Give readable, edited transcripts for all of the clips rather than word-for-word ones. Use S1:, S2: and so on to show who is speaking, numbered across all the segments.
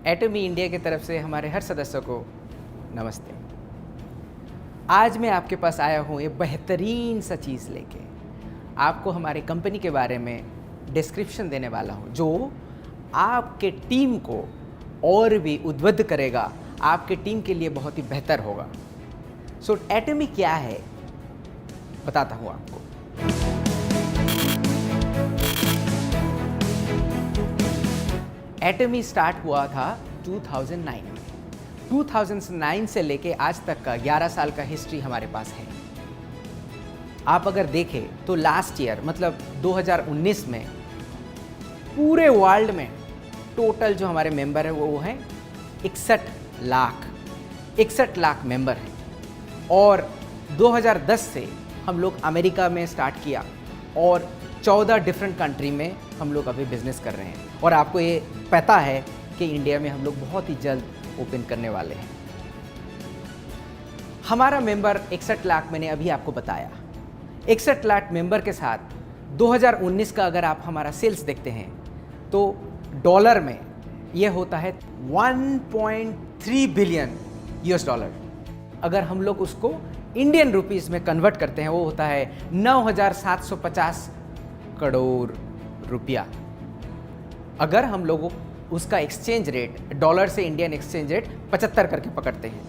S1: एटमी India की तरफ से हमारे हर सदस्यों को नमस्ते। आज मैं आपके पास आया हूँ एक बेहतरीन सा चीज़ लेके, आपको हमारी कंपनी के बारे में डिस्क्रिप्शन देने वाला हूँ जो आपके टीम को और भी उद्बुद्ध करेगा, आपके टीम के लिए बहुत ही बेहतर होगा। सो एटमी क्या है बताता हूँ आपको। एटमी स्टार्ट हुआ था 2009 में। 2009 से लेके आज तक का 11 साल का हिस्ट्री हमारे पास है। आप अगर देखें तो लास्ट ईयर मतलब 2019 में पूरे वर्ल्ड में टोटल जो हमारे मेंबर है वो हैं 61 लाख मेंबर हैं। और 2010 से हम लोग अमेरिका में स्टार्ट किया और 14 डिफरेंट कंट्री में हम लोग अभी बिजनेस कर रहे हैं। और आपको ये पता है कि इंडिया में हम लोग बहुत ही जल्द ओपन करने वाले हैं। हमारा मेंबर 61 लाख मैंने अभी आपको बताया। 61 लाख मेंबर के साथ 2019 का अगर आप हमारा सेल्स देखते हैं तो डॉलर में ये होता है 1.3 बिलियन यूएस डॉलर। अगर हम लोग उसको इंडियन रुपीस में कन्वर्ट करते हैं वो होता है 9,750 करोड़ रुपया। अगर हम लोग उसका एक्सचेंज रेट डॉलर से इंडियन एक्सचेंज रेट 75 करके पकड़ते हैं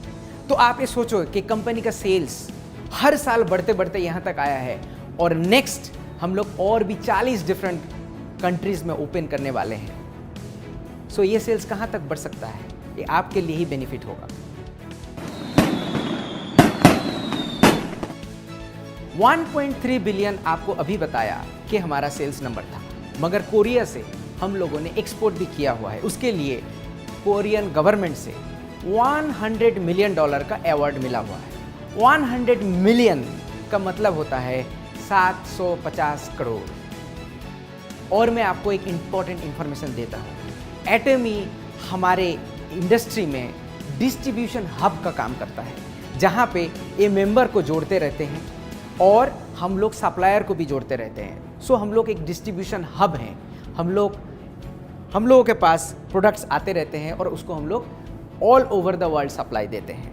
S1: तो आप ये सोचो कि कंपनी का सेल्स हर साल बढ़ते बढ़ते यहाँ तक आया है और नेक्स्ट हम लोग और भी 40 डिफरेंट कंट्रीज में ओपन करने वाले हैं। सो ये सेल्स कहाँ तक बढ़ सकता है, ये आपके लिए ही बेनिफिट होगा। 1.3 बिलियन आपको अभी बताया कि हमारा सेल्स नंबर था, मगर कोरिया से हम लोगों ने एक्सपोर्ट भी किया हुआ है। उसके लिए कोरियन गवर्नमेंट से $100 मिलियन का अवार्ड मिला हुआ है। 100 मिलियन का मतलब होता है 750 करोड़। और मैं आपको एक इम्पॉर्टेंट इंफॉर्मेशन देता हूँ। एटमी हमारे इंडस्ट्री में डिस्ट्रीब्यूशन हब का काम करता है, जहाँ पे ये मेंबर को जोड़ते रहते हैं और हम लोग सप्लायर को भी जोड़ते रहते हैं। सो हम लोग एक डिस्ट्रीब्यूशन हब हैं। हम लोगों के पास प्रोडक्ट्स आते रहते हैं और उसको हम लोग all over the world supply देते हैं।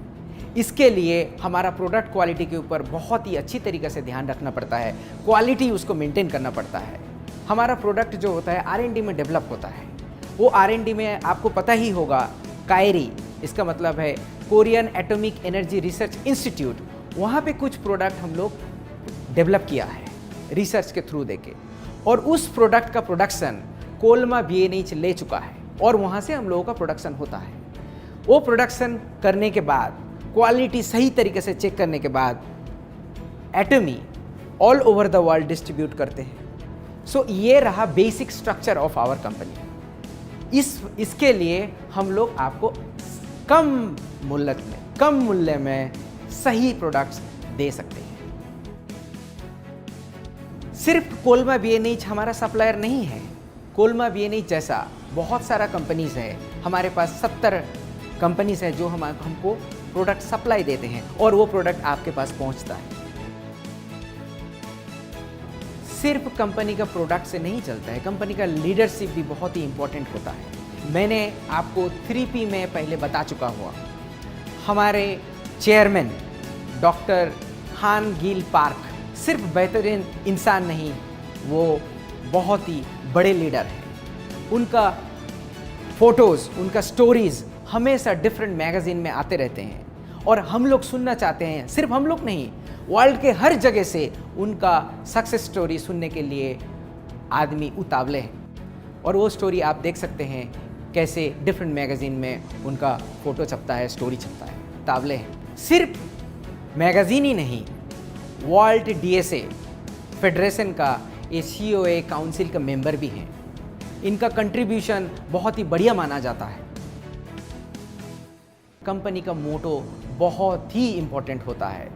S1: इसके लिए हमारा प्रोडक्ट क्वालिटी के ऊपर बहुत ही अच्छी तरीके से ध्यान रखना पड़ता है, क्वालिटी उसको मेंटेन करना पड़ता है। हमारा प्रोडक्ट जो होता है R&D में डेवलप होता है। वो R&D में आपको पता ही होगा, कायरी, इसका मतलब है Korean atomic energy research institute, वहाँ पे कुछ प्रोडक्ट हम लोग डेवलप किया है रिसर्च के थ्रू देके, और उस प्रोडक्ट का प्रोडक्शन कोलमा BNH ले चुका है और वहाँ से हम लोगों का प्रोडक्शन होता है। वो प्रोडक्शन करने के बाद, क्वालिटी सही तरीके से चेक करने के बाद एटमी all over the world distribute करते हैं। सो ये रहा basic structure of our company. इसके लिए हम लोग आपको कम मूल्य में सही प्रोडक्ट्स दे सकते हैं। सिर्फ कोलमा BNH हमारा सप्लायर नहीं है। कोलमा BNH जैसा बहुत सारा कंपनीज है। हमारे पास 70 कंपनीज है जो हमको प्रोडक्ट सप्लाई देते हैं और वो प्रोडक्ट आपके पास पहुंचता है। सिर्फ कंपनी का प्रोडक्ट से नहीं चलता है, कंपनी का लीडरशिप भी बहुत ही इंपॉर्टेंट होता है। मैंने आपको 3P में पहले बता चुका हुआ। हमारे चेयरमैन डॉक्टर हान गिल पार्क सिर्फ बेहतरीन इंसान नहीं, वो बहुत ही बड़े लीडर हैं। उनका फोटोज़, उनका स्टोरीज़ हमेशा डिफरेंट मैगज़ीन में आते रहते हैं और हम लोग सुनना चाहते हैं। सिर्फ हम लोग नहीं, वर्ल्ड के हर जगह से उनका सक्सेस स्टोरी सुनने के लिए आदमी उतावले हैं। और वो स्टोरी आप देख सकते हैं कैसे डिफरेंट मैगज़ीन में उनका फ़ोटो छपता है, स्टोरी छपता है, उतावले हैं। सिर्फ मैगज़ीन ही नहीं, वर्ल्ड DSA फेडरेशन का COA काउंसिल का मेंबर भी हैं। इनका कंट्रीब्यूशन बहुत ही बढ़िया माना जाता है। कंपनी का मोटो बहुत ही इम्पोर्टेंट होता है।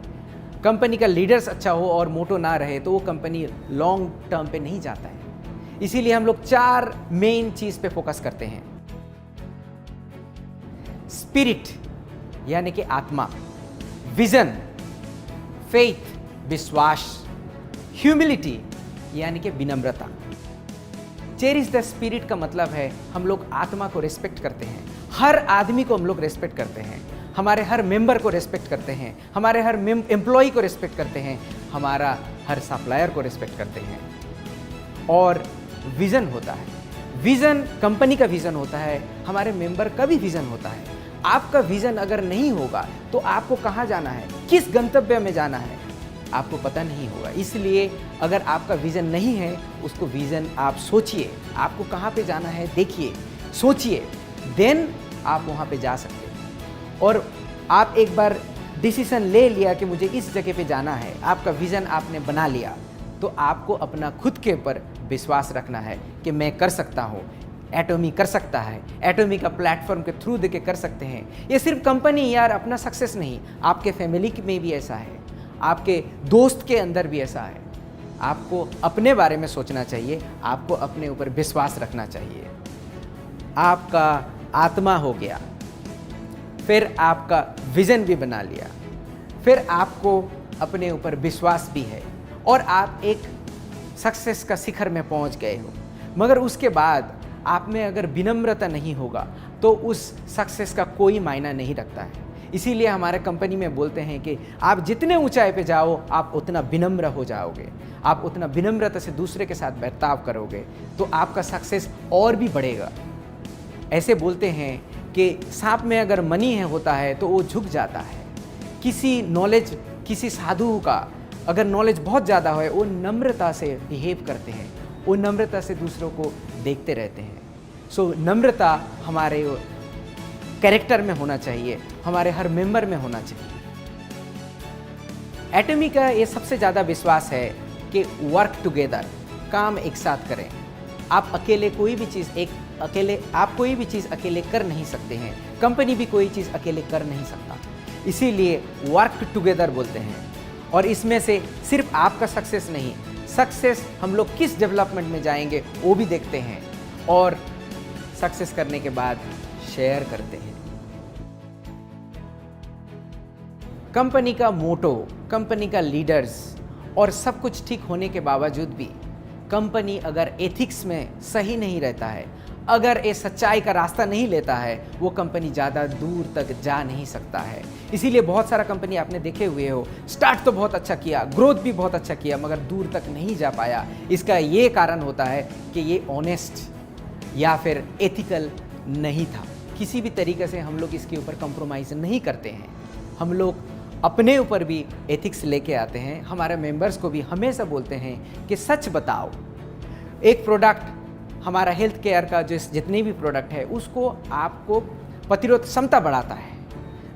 S1: कंपनी का लीडर्स अच्छा हो और मोटो ना रहे तो वो कंपनी लॉन्ग टर्म पे नहीं जाता है। इसीलिए हम लोग 4 मेन चीज़ पे फोकस करते हैं। स्पिरिट यानी कि आत्मा, विजन, फेथ विश्वास, ह्यूमिलिटी यानी कि विनम्रता। चेरिश द स्पिरिट का मतलब है हम लोग आत्मा को रिस्पेक्ट करते हैं, हर आदमी को हम लोग रिस्पेक्ट करते हैं, हमारे हर मेंबर को रिस्पेक्ट करते हैं, हमारे हर एम्प्लॉय को रिस्पेक्ट करते हैं, हमारा हर सप्लायर को रिस्पेक्ट करते हैं। और विज़न होता है, विज़न कंपनी का विज़न होता है, हमारे मेंबर का भी विज़न होता है। आपका विज़न अगर नहीं होगा तो आपको कहाँ जाना है, किस गंतव्य में जाना है, आपको पता नहीं होगा। इसलिए अगर आपका विज़न नहीं है, उसको विज़न आप सोचिए, आपको कहाँ पे जाना है देखिए, सोचिए, देन आप वहाँ पे जा सकते हैं। और आप एक बार डिसीजन ले लिया कि मुझे इस जगह पे जाना है, आपका विज़न आपने बना लिया, तो आपको अपना खुद के ऊपर विश्वास रखना है कि मैं कर सकता हूँ। एटॉमी कर सकता है, एटॉमी का प्लेटफॉर्म के थ्रू देके कर सकते हैं। ये सिर्फ कंपनी यार अपना सक्सेस नहीं, आपके फैमिली में भी ऐसा है, आपके दोस्त के अंदर भी ऐसा है। आपको अपने बारे में सोचना चाहिए, आपको अपने ऊपर विश्वास रखना चाहिए। आपका आत्मा हो गया, फिर आपका विज़न भी बना लिया, फिर आपको अपने ऊपर विश्वास भी है और आप एक सक्सेस का शिखर में पहुंच गए हो। मगर उसके बाद आप में अगर विनम्रता नहीं होगा तो उस सक्सेस का कोई मायना नहीं रखता है। इसीलिए हमारे कंपनी में बोलते हैं कि आप जितने ऊंचाई पे जाओ आप उतना विनम्र हो जाओगे, आप उतना विनम्रता से दूसरे के साथ बर्ताव करोगे तो आपका सक्सेस और भी बढ़ेगा। ऐसे बोलते हैं कि सांप में अगर मनी होता है तो वो झुक जाता है। किसी नॉलेज, किसी साधु का अगर नॉलेज बहुत ज़्यादा है, वो नम्रता से बिहेव करते हैं, वो नम्रता से दूसरों को देखते रहते हैं। सो नम्रता हमारे कैरेक्टर में होना चाहिए, हमारे हर मेंबर में होना चाहिए। एटॉमी का ये सबसे ज़्यादा विश्वास है कि वर्क टुगेदर, काम एक साथ करें। आप अकेले कोई भी चीज़ अकेले कर नहीं सकते हैं, कंपनी भी कोई चीज़ अकेले कर नहीं सकता। इसीलिए वर्क टुगेदर बोलते हैं। और इसमें से सिर्फ आपका सक्सेस नहीं, सक्सेस हम लोग किस डेवलपमेंट में जाएंगे वो भी देखते हैं और सक्सेस करने के बाद शेयर करते हैं। कंपनी का मोटो, कंपनी का लीडर्स और सब कुछ ठीक होने के बावजूद भी कंपनी अगर एथिक्स में सही नहीं रहता है, अगर ये सच्चाई का रास्ता नहीं लेता है, वो कंपनी ज़्यादा दूर तक जा नहीं सकता है। इसीलिए बहुत सारा कंपनी आपने देखे हुए हो, स्टार्ट तो बहुत अच्छा किया, ग्रोथ भी बहुत अच्छा किया, मगर दूर तक नहीं जा पाया। इसका ये कारण होता है कि ये ऑनेस्ट या फिर एथिकल नहीं था। किसी भी तरीके से हम लोग इसके ऊपर कंप्रोमाइज़ नहीं करते हैं। हम लोग अपने ऊपर भी एथिक्स लेके आते हैं, हमारे मेंबर्स को भी हमेशा बोलते हैं कि सच बताओ। एक प्रोडक्ट, हमारा हेल्थ केयर का जितने भी प्रोडक्ट है उसको आपको प्रतिरोध क्षमता बढ़ाता है,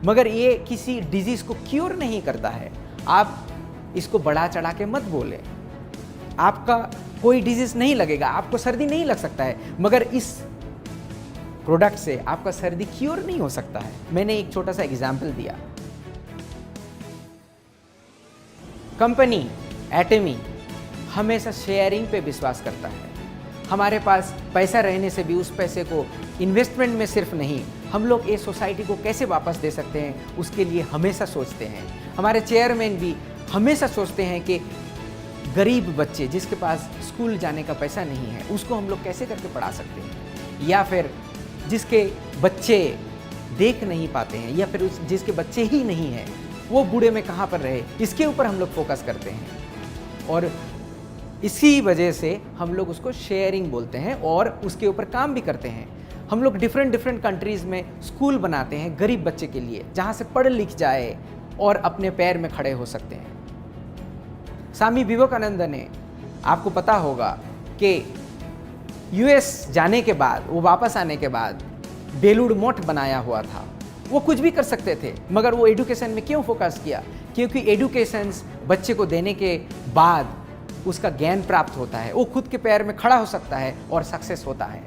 S1: मगर ये किसी डिजीज़ को क्योर नहीं करता है। आप इसको बढ़ा चढ़ा के मत बोलें। आपका कोई डिजीज़ नहीं लगेगा, आपको सर्दी नहीं लग सकता है, मगर इस प्रोडक्ट से आपका सर्दी क्योर नहीं हो सकता है। मैंने एक छोटा सा एग्जाम्पल दिया। कंपनी एटॉमी हमेशा शेयरिंग पे विश्वास करता है। हमारे पास पैसा रहने से भी उस पैसे को इन्वेस्टमेंट में सिर्फ नहीं, हम लोग ये सोसाइटी को कैसे वापस दे सकते हैं उसके लिए हमेशा सोचते हैं। हमारे चेयरमैन भी हमेशा सोचते हैं कि गरीब बच्चे जिसके पास स्कूल जाने का पैसा नहीं है उसको हम लोग कैसे करके पढ़ा सकते हैं, या फिर जिसके बच्चे देख नहीं पाते हैं, या फिर जिसके बच्चे ही नहीं हैं वो बूढ़े में कहाँ पर रहे, इसके ऊपर हम लोग फोकस करते हैं। और इसी वजह से हम लोग उसको शेयरिंग बोलते हैं और उसके ऊपर काम भी करते हैं। हम लोग डिफरेंट कंट्रीज़ में स्कूल बनाते हैं गरीब बच्चे के लिए, जहाँ से पढ़ लिख जाए और अपने पैर में खड़े हो सकते हैं। स्वामी विवेकानंद ने, आपको पता होगा कि यूएस जाने के बाद, वो वापस आने के बाद बेलूर मठ बनाया हुआ था। वो कुछ भी कर सकते थे, मगर वो एजुकेशन में क्यों फोकस किया? क्योंकि एजुकेशन बच्चे को देने के बाद उसका ज्ञान प्राप्त होता है, वो खुद के पैर में खड़ा हो सकता है और सक्सेस होता है।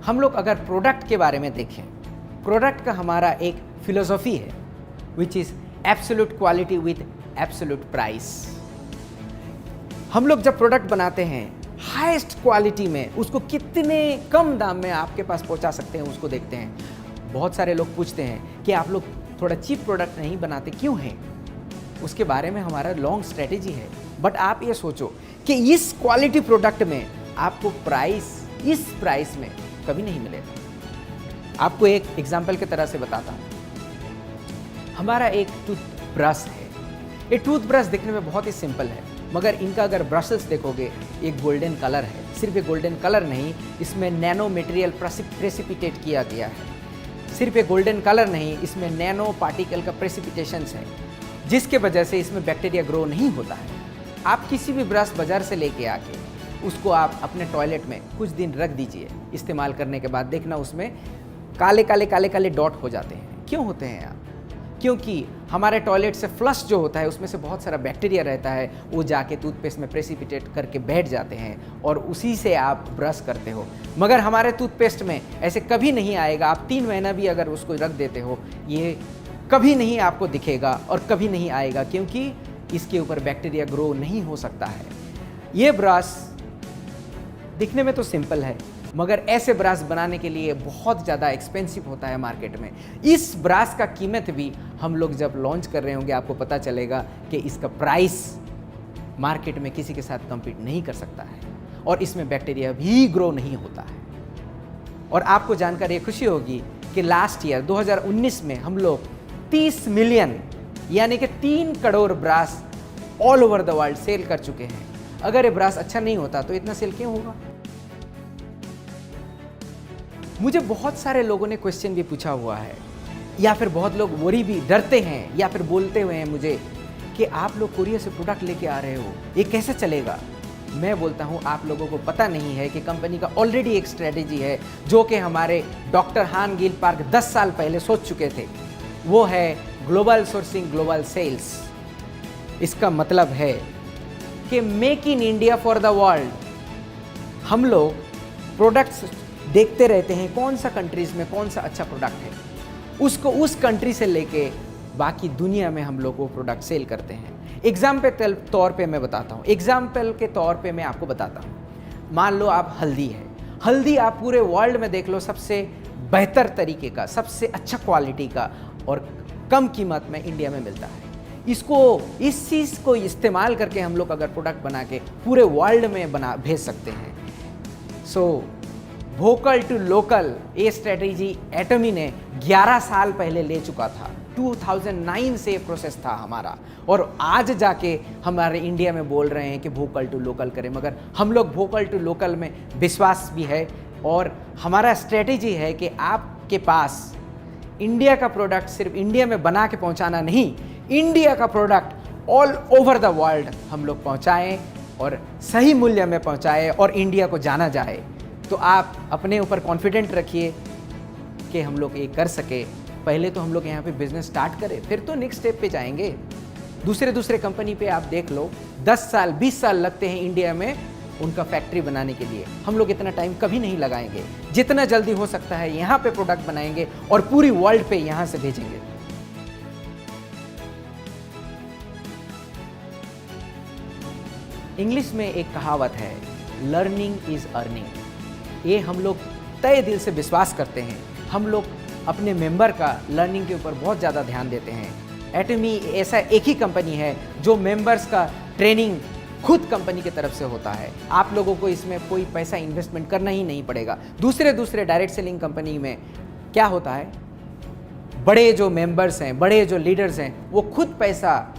S1: हम लोग अगर प्रोडक्ट के बारे में देखें, प्रोडक्ट का हमारा एक फिलोसॉफी है which is absolute quality with absolute price. हम लोग जब प्रोडक्ट बनाते हैं हाईएस्ट क्वालिटी में उसको कितने कम दाम में आपके पास पहुंचा सकते हैं उसको देखते हैं। बहुत सारे लोग पूछते हैं कि आप लोग थोड़ा चीप प्रोडक्ट नहीं बनाते क्यों हैं? उसके बारे में हमारा लॉन्ग स्ट्रेटेजी है। बट आप ये सोचो कि इस क्वालिटी प्रोडक्ट में आपको इस प्राइस में कभी नहीं मिलेगा। आपको एक एग्जांपल की तरह से बताता हूँ। हमारा एक टूथब्रश है। ये टूथब्रश दिखने में बहुत ही सिंपल है, मगर इनका अगर ब्रशेस देखोगे एक गोल्डन कलर है। सिर्फ एक गोल्डन कलर नहीं, इसमें नैनो मटेरियल प्रेसिपिटेट किया गया है। सिर्फ एक गोल्डन कलर नहीं, इसमें नैनो पार्टिकल का प्रेसिपिटेशंस है, जिसके वजह से इसमें बैक्टीरिया ग्रो नहीं होता है। आप किसी भी ब्रश बाजार से लेके आके उसको आप अपने टॉयलेट में कुछ दिन रख दीजिए। इस्तेमाल करने के बाद देखना उसमें काले काले डॉट हो जाते हैं। क्यों होते हैं आप? क्योंकि हमारे टॉयलेट से फ्लश जो होता है उसमें से बहुत सारा बैक्टीरिया रहता है, वो जाके टूथपेस्ट में प्रेसिपिटेट करके बैठ जाते हैं और उसी से आप ब्रश करते हो। मगर हमारे टूथपेस्ट में ऐसे कभी नहीं आएगा। आप 3 महीना भी अगर उसको रख देते हो, ये कभी नहीं आपको दिखेगा और कभी नहीं आएगा, क्योंकि इसके ऊपर बैक्टीरिया ग्रो नहीं हो सकता है। ये ब्रश दिखने में तो सिंपल है, मगर ऐसे ब्रश बनाने के लिए बहुत ज़्यादा एक्सपेंसिव होता है मार्केट में। इस ब्रश का कीमत भी हम लोग जब लॉन्च कर रहे होंगे आपको पता चलेगा कि इसका प्राइस मार्केट में किसी के साथ कम्पीट नहीं कर सकता है और इसमें बैक्टीरिया भी ग्रो नहीं होता है। और आपको जानकर ये खुशी होगी कि लास्ट ईयर 2019 में हम लोग 30 मिलियन यानी कि 3 crore brush all over the world sale कर चुके हैं। अगर ये ब्रश अच्छा नहीं होता तो इतना सेल क्यों होगा? मुझे बहुत सारे लोगों ने क्वेश्चन भी पूछा हुआ है, या फिर बहुत लोग वरी भी डरते हैं या फिर बोलते हुए हैं मुझे कि आप लोग कोरिया से प्रोडक्ट लेके आ रहे हो, ये कैसे चलेगा? मैं बोलता हूँ आप लोगों को पता नहीं है कि कंपनी का ऑलरेडी एक स्ट्रेटेजी है जो कि हमारे डॉक्टर हान गिल पार्क 10 साल पहले सोच चुके थे। वो है ग्लोबल सोर्सिंग ग्लोबल सेल्स। इसका मतलब है कि make in India for the world. हम लोग प्रोडक्ट्स देखते रहते हैं कौन सा कंट्रीज में कौन सा अच्छा प्रोडक्ट है, उसको उस कंट्री से लेके बाकी दुनिया में हम लोग वो प्रोडक्ट सेल करते हैं। एग्जाम्पल तौर पे मैं बताता हूँ, एग्जाम्पल के तौर पे मैं आपको बताता हूँ। मान लो आप हल्दी है, हल्दी आप पूरे वर्ल्ड में देख लो सबसे बेहतर तरीके का, सबसे अच्छा क्वालिटी का और कम कीमत में इंडिया में मिलता है। इस चीज़ को इस्तेमाल करके हम लोग अगर प्रोडक्ट बना के पूरे वर्ल्ड में भेज सकते हैं। सो वोकल टू लोकल ये स्ट्रेटेजी एटमी ने 11 साल पहले ले चुका था। 2009 से प्रोसेस था हमारा, और आज जाके हमारे इंडिया में बोल रहे हैं कि वोकल टू लोकल करें। मगर हम लोग वोकल टू लोकल में विश्वास भी है और हमारा स्ट्रेटेजी है कि आपके पास इंडिया का प्रोडक्ट सिर्फ इंडिया में बना के पहुंचाना नहीं, इंडिया का product all over the world हम लोग पहुंचाएं और सही मूल्य में पहुंचाएं और इंडिया को जाना जाए। तो आप अपने ऊपर कॉन्फिडेंट रखिए कि हम लोग ये कर सके। पहले तो हम लोग यहाँ पे बिजनेस स्टार्ट करें, फिर तो नेक्स्ट स्टेप पे जाएंगे। दूसरे कंपनी पे आप देख लो 10 साल 20 साल लगते हैं इंडिया में उनका फैक्ट्री बनाने के लिए। हम लोग इतना टाइम कभी नहीं लगाएंगे। जितना जल्दी हो सकता है यहाँ पे प्रोडक्ट बनाएंगे और पूरी वर्ल्ड पे यहाँ से भेजेंगे। इंग्लिश में एक कहावत है, लर्निंग इज अर्निंग। ये हम लोग तय दिल से विश्वास करते हैं। हम लोग अपने मेंबर का लर्निंग के ऊपर बहुत ज़्यादा ध्यान देते हैं। एटमी ऐसा एक ही कंपनी है जो मेंबर्स का ट्रेनिंग खुद कंपनी की तरफ से होता है। आप लोगों को इसमें कोई पैसा इन्वेस्टमेंट करना ही नहीं पड़ेगा। दूसरे डायरेक्ट सेलिंग कंपनी में क्या होता है, बड़े जो मेंबर्स हैं, बड़े जो लीडर्स हैं, वो खुद पैसा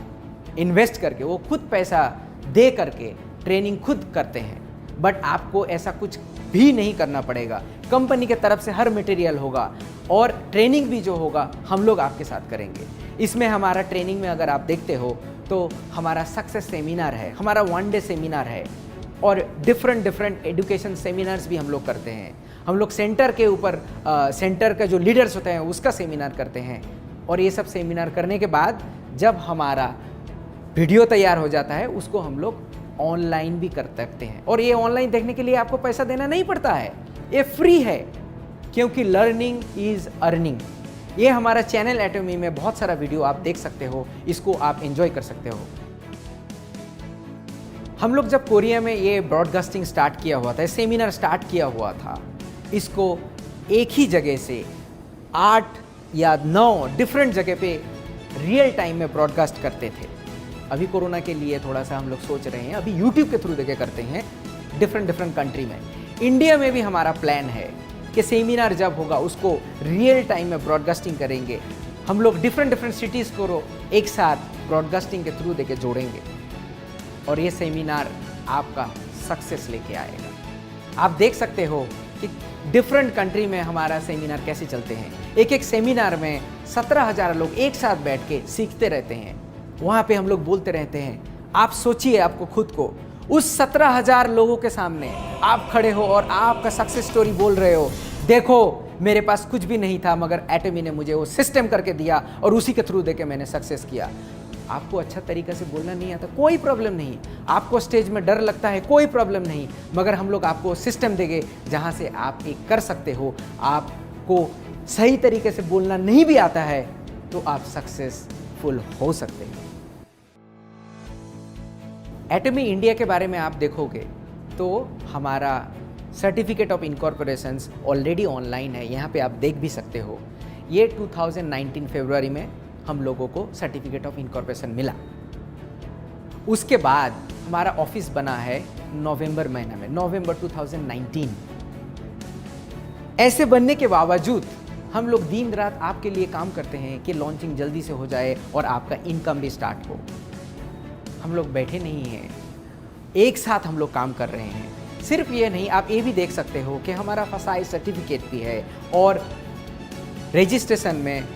S1: इन्वेस्ट करके, वो खुद पैसा दे करके ट्रेनिंग खुद करते हैं। बट आपको ऐसा कुछ भी नहीं करना पड़ेगा। कंपनी की तरफ से हर मटेरियल होगा और ट्रेनिंग भी जो होगा हम लोग आपके साथ करेंगे। इसमें हमारा ट्रेनिंग में अगर आप देखते हो तो हमारा सक्सेस सेमिनार है, हमारा 1 डे सेमिनार है और डिफरेंट एजुकेशन सेमिनार्स भी हम लोग करते हैं। हम लोग सेंटर के ऊपर सेंटर का जो लीडर्स होते हैं उसका सेमिनार करते हैं। और ये सब सेमिनार करने के बाद जब हमारा वीडियो तैयार हो जाता है उसको हम लोग ऑनलाइन भी कर सकते हैं। और ये ऑनलाइन देखने के लिए आपको पैसा देना नहीं पड़ता है, ये फ्री है, क्योंकि लर्निंग इज अर्निंग। ये हमारा चैनल एटमी में बहुत सारा वीडियो आप देख सकते हो, इसको आप एंजॉय कर सकते हो। हम लोग जब कोरिया में ये ब्रॉडकास्टिंग स्टार्ट किया हुआ था, सेमिनार स्टार्ट किया हुआ था, इसको एक ही जगह से 8 या 9 डिफरेंट जगह पे रियल टाइम में ब्रॉडकास्ट करते थे। अभी कोरोना के लिए थोड़ा सा हम लोग सोच रहे हैं, अभी यूट्यूब के थ्रू देके करते हैं डिफरेंट कंट्री में। इंडिया में भी हमारा प्लान है कि सेमिनार जब होगा उसको रियल टाइम में ब्रॉडकास्टिंग करेंगे। हम लोग डिफरेंट सिटीज़ को एक साथ ब्रॉडकास्टिंग के थ्रू देके जोड़ेंगे और ये सेमिनार आपका सक्सेस लेके आएगा। आप देख सकते हो कि डिफरेंट कंट्री में हमारा सेमिनार कैसे चलते हैं। एक सेमिनार में 17,000 लोग एक साथ बैठ के सीखते रहते हैं। वहाँ पे हम लोग बोलते रहते हैं। आप सोचिए, आपको खुद को उस 17,000 लोगों के सामने आप खड़े हो और आपका सक्सेस स्टोरी बोल रहे हो। देखो, मेरे पास कुछ भी नहीं था मगर एटमी ने मुझे वो सिस्टम करके दिया और उसी के थ्रू देके मैंने सक्सेस किया। आपको अच्छा तरीका से बोलना नहीं आता, कोई प्रॉब्लम नहीं। आपको स्टेज में डर लगता है, कोई प्रॉब्लम नहीं, मगर हम लोग आपको सिस्टम देंगे जहाँ से आप एक कर सकते हो। आपको सही तरीके से बोलना नहीं भी आता है तो आप सक्सेसफुल हो सकते हैं। एटमी इंडिया के बारे में आप देखोगे तो हमारा सर्टिफिकेट ऑफ इनकॉर्पोरेशंस ऑलरेडी ऑनलाइन है, यहाँ पे आप देख भी सकते हो। ये 2019 फरवरी में हम लोगों को सर्टिफिकेट ऑफ इनकॉर्पोरेशन मिला। उसके बाद हमारा ऑफिस बना है नवंबर महीने में, नवंबर 2019। ऐसे बनने के बावजूद हम लोग दिन रात आपके लिए काम करते हैं कि लॉन्चिंग जल्दी से हो जाए और आपका इनकम भी स्टार्ट हो। हम लोग बैठे नहीं हैं, एक साथ हम लोग काम कर रहे हैं। सिर्फ ये नहीं, आप ये भी देख सकते हो कि हमारा फसाई सर्टिफिकेट भी है और रजिस्ट्रेशन में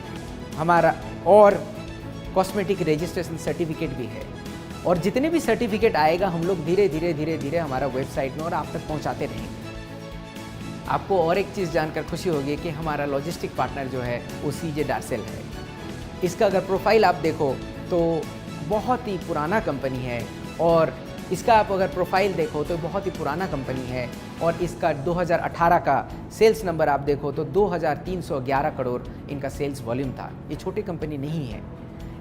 S1: हमारा और कॉस्मेटिक रजिस्ट्रेशन सर्टिफिकेट भी है। और जितने भी सर्टिफिकेट आएगा हम लोग धीरे धीरे हमारा वेबसाइट में और आप तक पहुंचाते रहेंगे। आपको और एक चीज़ जानकर खुशी होगी कि हमारा लॉजिस्टिक पार्टनर जो है वो CJ डार्सेल है। इसका अगर प्रोफाइल आप देखो तो बहुत ही पुराना कंपनी है और इसका आप अगर प्रोफाइल देखो तो बहुत ही पुराना कंपनी है और इसका 2018 का सेल्स नंबर आप देखो तो 2311 करोड़ इनका सेल्स वॉल्यूम था। ये छोटी कंपनी नहीं है।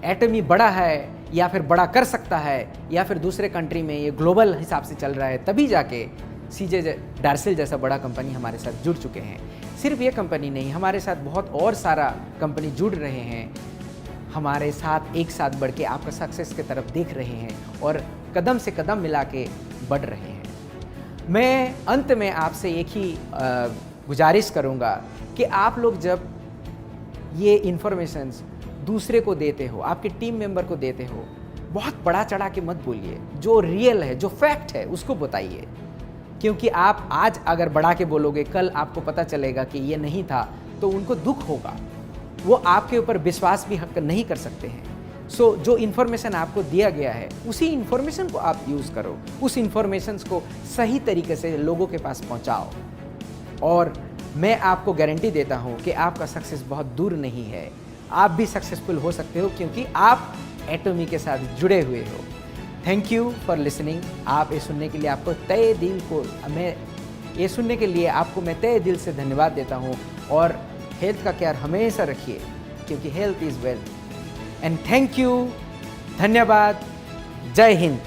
S1: एटमी बड़ा है या फिर बड़ा कर सकता है या फिर दूसरे कंट्री में ये ग्लोबल हिसाब से चल रहा है, तभी जाके CJ डार्सेल जैसा बड़ा कंपनी हमारे साथ जुड़ चुके हैं। सिर्फ ये कंपनी नहीं, हमारे साथ बहुत और सारा कंपनी जुड़ रहे हैं, हमारे साथ एक साथ बढ़ के आपका सक्सेस की तरफ देख रहे हैं और कदम से कदम मिला के बढ़ रहे हैं। मैं अंत में आपसे एक ही गुजारिश करूंगा कि आप लोग जब ये इन्फॉर्मेशंस दूसरे को देते हो, आपके टीम मेंबर को देते हो, बहुत बड़ा चढ़ा के मत बोलिए। जो रियल है, जो फैक्ट है उसको बताइए, क्योंकि आप आज अगर बढ़ा के बोलोगे, कल आपको पता चलेगा कि ये नहीं था तो उनको दुख होगा, वो आपके ऊपर विश्वास भी नहीं कर सकते हैं। सो जो इन्फॉर्मेशन आपको दिया गया है उसी इन्फॉर्मेशन को आप यूज़ करो, उस इन्फॉर्मेशन को सही तरीके से लोगों के पास पहुंचाओ और मैं आपको गारंटी देता हूं कि आपका सक्सेस बहुत दूर नहीं है। आप भी सक्सेसफुल हो सकते हो क्योंकि आप एटमी के साथ जुड़े हुए हो। Thank you for listening. आप ये सुनने के लिए आपको तय दिल को मैं तय दिल से धन्यवाद देता हूँ। और हेल्थ का ख्याल हमेशा रखिए क्योंकि health is wealth. And thank you, धन्यवाद, जय हिंद।